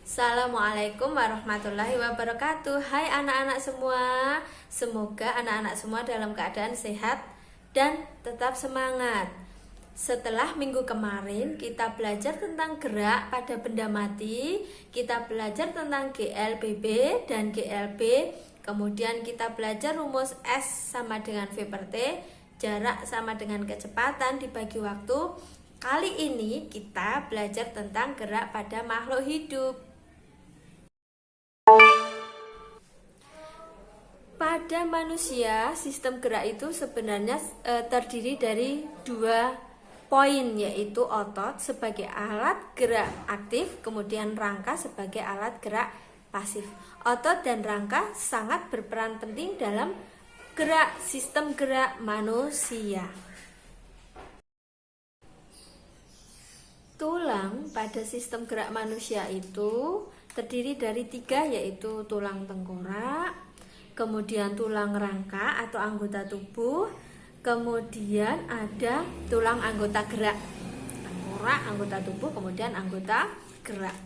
Assalamualaikum warahmatullahi wabarakatuh. Hai anak-anak semua. Semoga anak-anak semua dalam keadaan sehat dan tetap semangat. Setelah minggu kemarin kita belajar tentang gerak pada benda mati, kita belajar tentang GLBB dan GLB. Kemudian kita belajar rumus S sama dengan V per T, jarak sama dengan kecepatan dibagi waktu. Kali ini kita belajar tentang gerak pada makhluk hidup. Pada manusia, sistem gerak itu sebenarnya terdiri dari dua poin, yaitu otot sebagai alat gerak aktif, kemudian rangka sebagai alat gerak pasif. Otot dan rangka sangat berperan penting dalam sistem gerak manusia. Tulang pada sistem gerak manusia itu terdiri dari tiga, yaitu tulang tengkorak, kemudian tulang rangka atau anggota tubuh, kemudian ada tulang anggota gerak. Tengkorak, anggota tubuh, kemudian anggota gerak.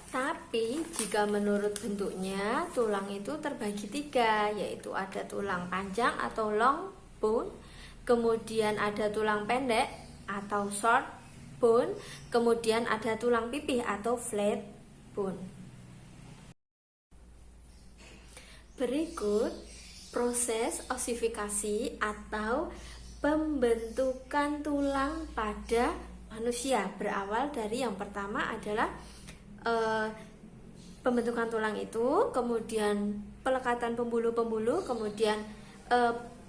Tapi jika menurut bentuknya, tulang itu terbagi tiga, yaitu ada tulang panjang atau long bone, kemudian ada tulang pendek atau short bone, kemudian ada tulang pipih atau flat bone. Berikut proses osifikasi atau pembentukan tulang pada manusia. Berawal dari yang pertama adalah pembentukan tulang itu, kemudian pelekatan pembuluh-pembuluh, kemudian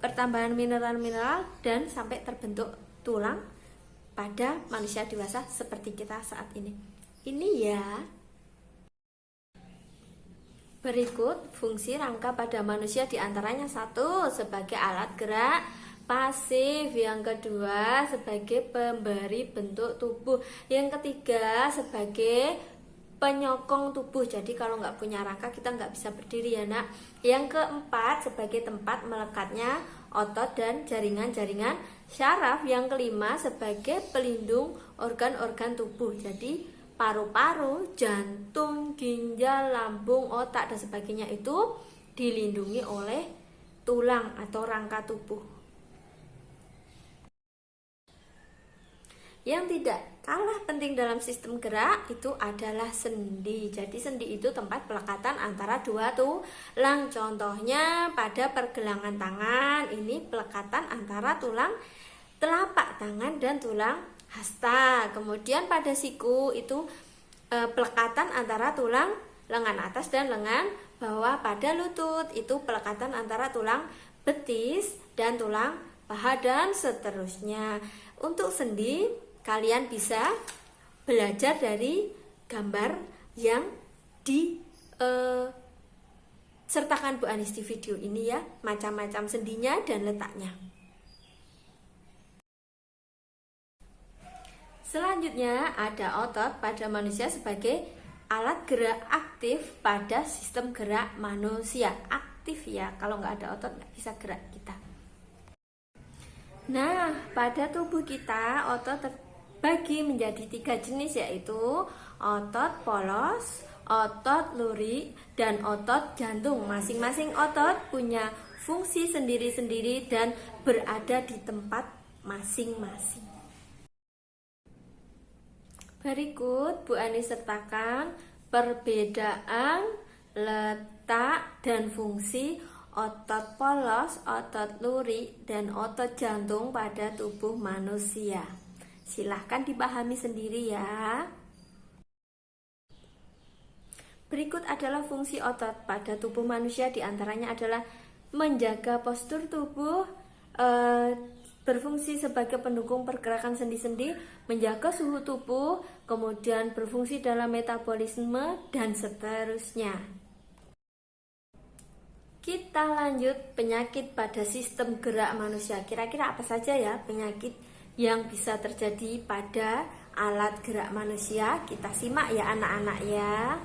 pertambahan mineral-mineral, dan sampai terbentuk tulang pada manusia dewasa seperti kita saat ini. Ini ya. Berikut fungsi rangka pada manusia, diantaranya satu, sebagai alat gerak pasif, yang kedua sebagai pemberi bentuk tubuh, yang ketiga sebagai penyokong tubuh. Jadi kalau nggak punya rangka kita nggak bisa berdiri ya nak. Yang keempat sebagai tempat melekatnya otot dan jaringan-jaringan syaraf. Yang kelima sebagai pelindung organ-organ tubuh. Jadi paru-paru, jantung, ginjal, lambung, otak, dan sebagainya itu dilindungi oleh tulang atau rangka tubuh. Yang tidak kalah penting dalam sistem gerak itu adalah sendi. Jadi sendi itu tempat pelekatan antara dua tulang. Contohnya pada pergelangan tangan, ini pelekatan antara tulang telapak tangan dan tulang hasta. Kemudian pada siku itu pelekatan antara tulang lengan atas dan lengan bawah. Pada lutut itu pelekatan antara tulang betis dan tulang paha, dan seterusnya. Untuk sendi, kalian bisa belajar dari gambar yang disertakan Bu Anis di video ini ya, macam-macam sendinya dan letaknya. Selanjutnya ada otot pada manusia sebagai alat gerak aktif pada sistem gerak manusia. Aktif ya, kalau nggak ada otot nggak bisa gerak kita. Nah, pada tubuh kita otot terbagi menjadi tiga jenis, yaitu otot polos, otot lurik, dan otot jantung. Masing-masing otot punya fungsi sendiri-sendiri dan berada di tempat masing-masing. Berikut Bu Ani sertakan perbedaan letak dan fungsi otot polos, otot lurik, dan otot jantung pada tubuh manusia. Silahkan dipahami sendiri ya. Berikut adalah fungsi otot pada tubuh manusia, diantaranya adalah menjaga postur tubuh, berfungsi sebagai pendukung pergerakan sendi-sendi, menjaga suhu tubuh, kemudian berfungsi dalam metabolisme, dan seterusnya. Kita lanjut penyakit pada sistem gerak manusia. Kira-kira apa saja ya penyakit yang bisa terjadi pada alat gerak manusia? Kita simak ya anak-anak ya.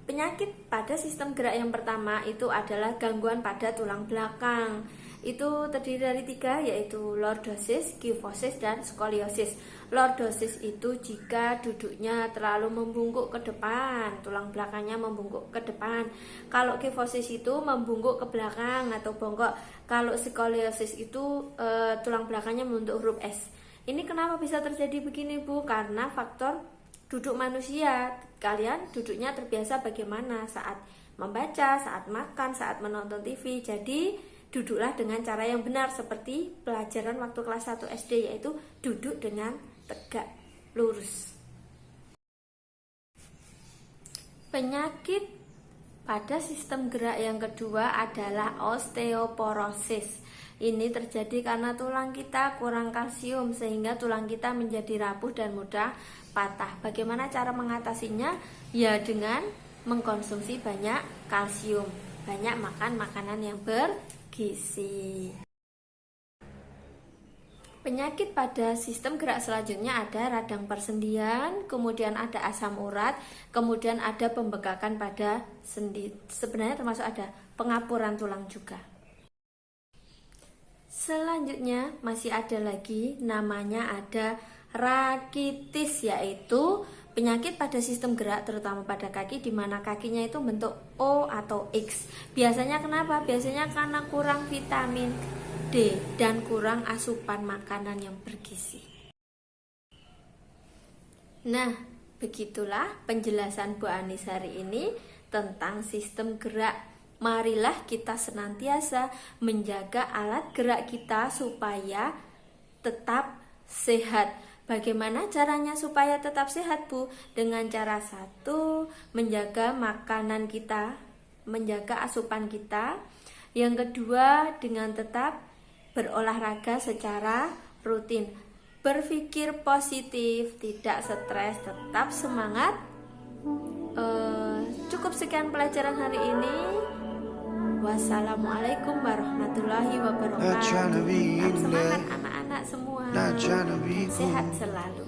Penyakit pada sistem gerak yang pertama itu adalah gangguan pada tulang belakang. itu terdiri dari 3, yaitu lordosis, kifosis, dan skoliosis. Lordosis itu jika duduknya terlalu membungkuk ke depan, tulang belakangnya membungkuk ke depan. Kalau kifosis itu membungkuk ke belakang atau bongkok. Kalau skoliosis itu tulang belakangnya membentuk huruf S. Ini kenapa bisa terjadi begini, Bu? Karena faktor duduk manusia. Kalian duduknya terbiasa bagaimana saat membaca, saat makan, saat menonton TV. Jadi duduklah dengan cara yang benar seperti pelajaran waktu kelas 1 SD, yaitu duduk dengan tegak lurus. Penyakit pada sistem gerak yang kedua adalah osteoporosis. Ini terjadi karena tulang kita kurang kalsium sehingga tulang kita menjadi rapuh dan mudah patah. Bagaimana cara mengatasinya? Ya dengan mengkonsumsi banyak kalsium, banyak makan makanan yang bergizi. Penyakit pada sistem gerak selanjutnya ada radang persendian, kemudian ada asam urat, kemudian ada pembekakan pada sendi. Sebenarnya termasuk ada pengapuran tulang juga. Selanjutnya masih ada lagi, namanya ada rakitis, yaitu penyakit pada sistem gerak terutama pada kaki, di mana kakinya itu bentuk O atau X. Biasanya kenapa? Biasanya karena kurang vitamin D dan kurang asupan makanan yang bergizi. Nah, begitulah penjelasan Bu Anis hari ini tentang sistem gerak. Marilah kita senantiasa menjaga alat gerak kita supaya tetap sehat. Bagaimana caranya supaya tetap sehat, Bu? Dengan cara 1, menjaga makanan kita, menjaga asupan kita. Yang kedua, dengan tetap berolahraga secara rutin. Berpikir positif, tidak stres, tetap semangat. Cukup sekian pelajaran hari ini. Wassalamualaikum warahmatullahi wabarakatuh. Semangat anak-anak semua. Sehat selalu.